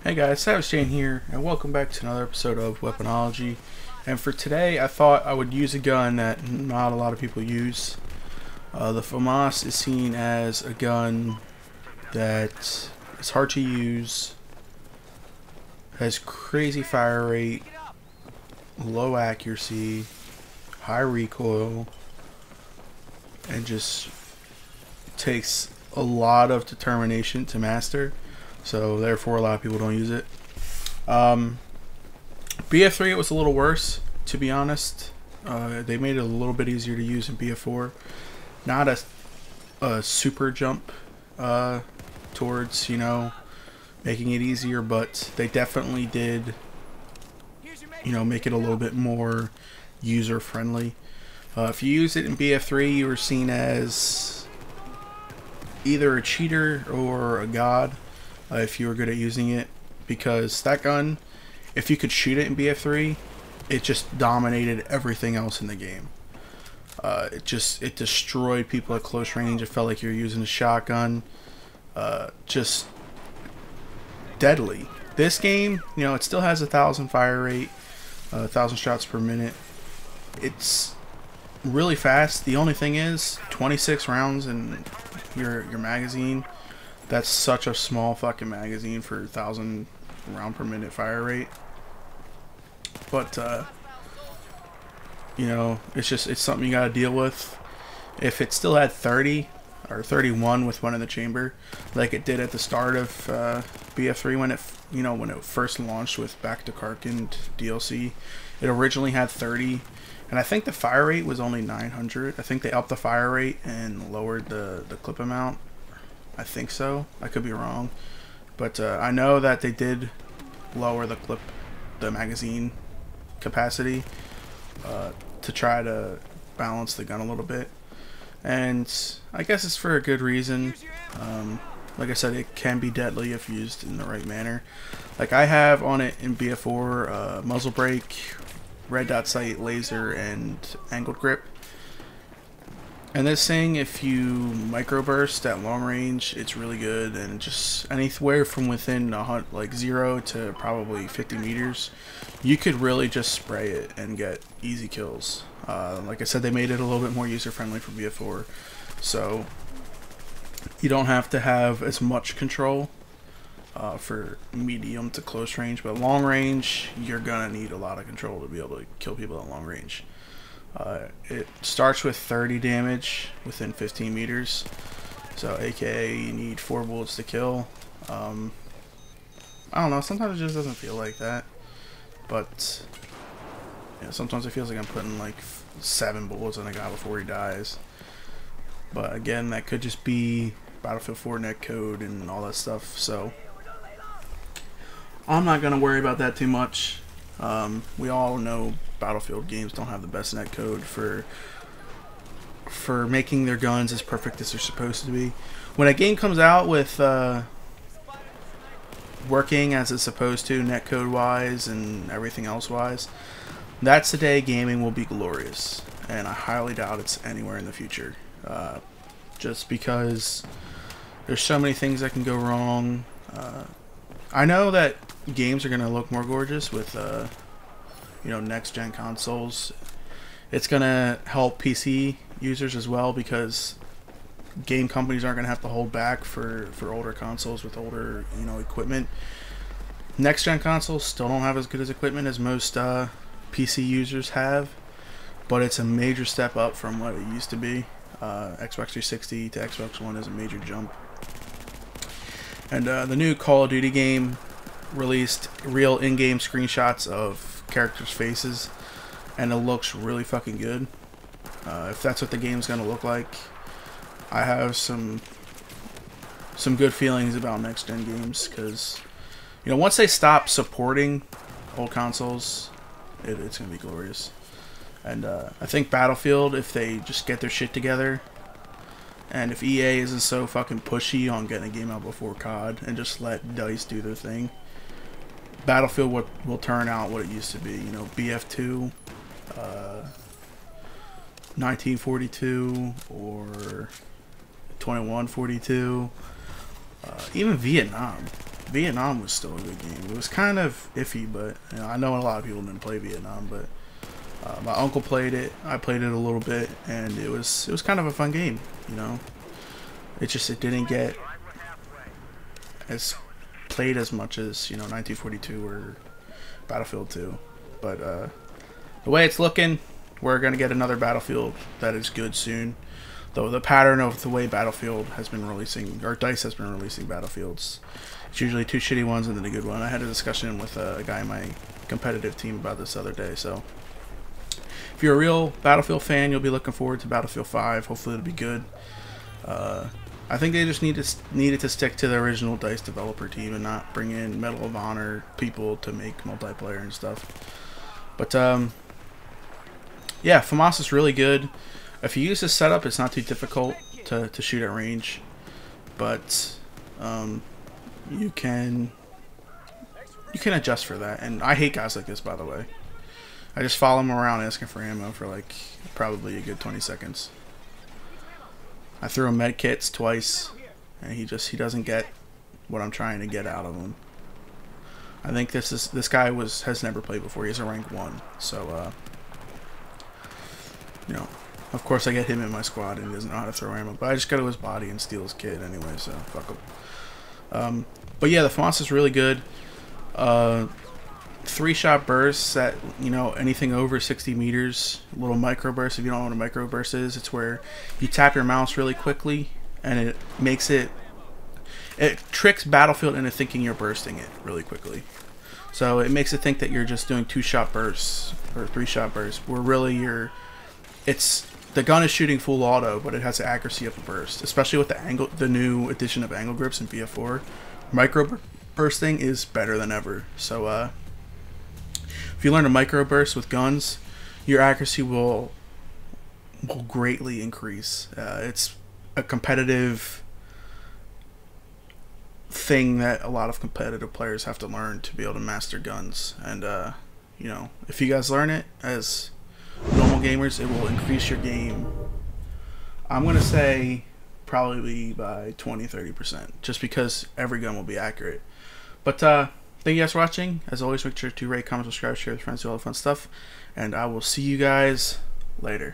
Hey guys, Savage Jane here, and welcome back to another episode of Weaponology. And for today, I thought I would use a gun that not a lot of people use. The Famas is seen as a gun that is hard to use, has crazy fire rate, low accuracy, high recoil, and just takes a lot of determination to master. So therefore a lot of people don't use it. BF3 it was a little worse, to be honest. They made it a little bit easier to use in BF4. Not a super jump towards, you know, making it easier, but they definitely did, you know, make it a little bit more user friendly. If you use it in BF3, you were seen as either a cheater or a god. If you were good at using it, because that gun, if you could shoot it in BF3, it just dominated everything else in the game. It destroyed people at close range. It felt like you were using a shotgun. Just deadly. This game, you know, it still has 1,000 fire rate, 1,000 shots per minute. It's really fast. The only thing is 26 rounds in your magazine. That's such a small fucking magazine for 1,000 round per minute fire rate. But you know, it's something you gotta deal with. If it still had 30 or 31 with one in the chamber, like it did at the start of BF3 when it first launched with Back to Karkand DLC, it originally had 30, and I think the fire rate was only 900. I think they upped the fire rate and lowered the clip amount. I think so. I could be wrong, but I know that they did lower the magazine capacity to try to balance the gun a little bit, and I guess it's for a good reason. Like I said, it can be deadly if used in the right manner. Like I have on it in BF4 muzzle brake, red dot sight, laser, and angled grip. And this thing, if you microburst at long range, it's really good, and just anywhere from within like 0 to probably 50 meters, you could really just spray it and get easy kills. Like I said, they made it a little bit more user friendly for BF4, so you don't have to have as much control for medium to close range, but long range, you're gonna need a lot of control to be able to kill people at long range. It starts with 30 damage within 15 meters, so aka you need 4 bullets to kill. I don't know, sometimes it just doesn't feel like that, but yeah, sometimes it feels like I'm putting like 7 bullets on a guy before he dies. But again, that could just be Battlefield 4 netcode and all that stuff, so I'm not gonna worry about that too much. We all know Battlefield games don't have the best netcode for making their guns as perfect as they're supposed to be. When a game comes out with working as it's supposed to, netcode wise and everything else wise, that's the day gaming will be glorious, and I highly doubt it's anywhere in the future. Just because there's so many things that can go wrong. I know that games are gonna look more gorgeous with you know, next gen consoles. It's gonna help PC users as well, because game companies aren't gonna have to hold back for older consoles with older, you know, equipment. Next gen consoles still don't have as good as equipment as most PC users have, but it's a major step up from what it used to be. Xbox 360 to Xbox One is a major jump. And the new Call of Duty game released real in-game screenshots of characters' faces, and it looks really fucking good. If that's what the game's gonna look like, I have some good feelings about next gen games, because you know, once they stop supporting old consoles, it's gonna be glorious. And I think Battlefield, if they just get their shit together, and if EA isn't so fucking pushy on getting a game out before COD and just let DICE do their thing, Battlefield will turn out what it used to be. You know, BF2, 1942, or 2142, even Vietnam. Vietnam was still a good game. It was kind of iffy, but you know, I know a lot of people didn't play Vietnam, but my uncle played it. I played it a little bit, and it was kind of a fun game. You know, it didn't get as played as much as 1942 or Battlefield 2, but the way it's looking, we're gonna get another Battlefield that is good soon. Though the pattern of the way Battlefield has been releasing, or DICE has been releasing Battlefields, it's usually 2 shitty ones and then a good one. I had a discussion with a guy in my competitive team about this the other day. So if you're a real Battlefield fan, you'll be looking forward to Battlefield 5. Hopefully it'll be good. I think they just needed to stick to the original DICE developer team and not bring in Medal of Honor people to make multiplayer and stuff. But yeah, Famas is really good. If you use this setup, it's not too difficult to shoot at range, but you can adjust for that. And I hate guys like this, by the way. I just follow him around asking for ammo for like probably a good 20 seconds. I threw him med kits twice, and he doesn't get what I'm trying to get out of him. I think this guy has never played before. He's a rank 1, so you know. Of course, I get him in my squad, and he doesn't know how to throw ammo. But I just go to his body and steal his kit anyway, so fuck him. But yeah, the Famas is really good. 3-shot bursts at anything over 60 meters. Little micro bursts. If you don't know what a micro burst is, it's where you tap your mouse really quickly, and it tricks Battlefield into thinking you're bursting it really quickly. So it makes it think that you're just doing 2-shot bursts or 3-shot bursts, where really the gun is shooting full auto, but it has the accuracy of a burst. Especially with the new addition of angle grips in BF4, micro bursting is better than ever. So if you learn to micro burst with guns, your accuracy will greatly increase. It's a competitive thing that a lot of competitive players have to learn to be able to master guns. And if you guys learn it as normal gamers, it will increase your game, I'm gonna say, probably by 20-30%, just because every gun will be accurate. But thank you guys for watching. As always, make sure to rate, comment, subscribe, share with friends, do all the fun stuff, and I will see you guys later.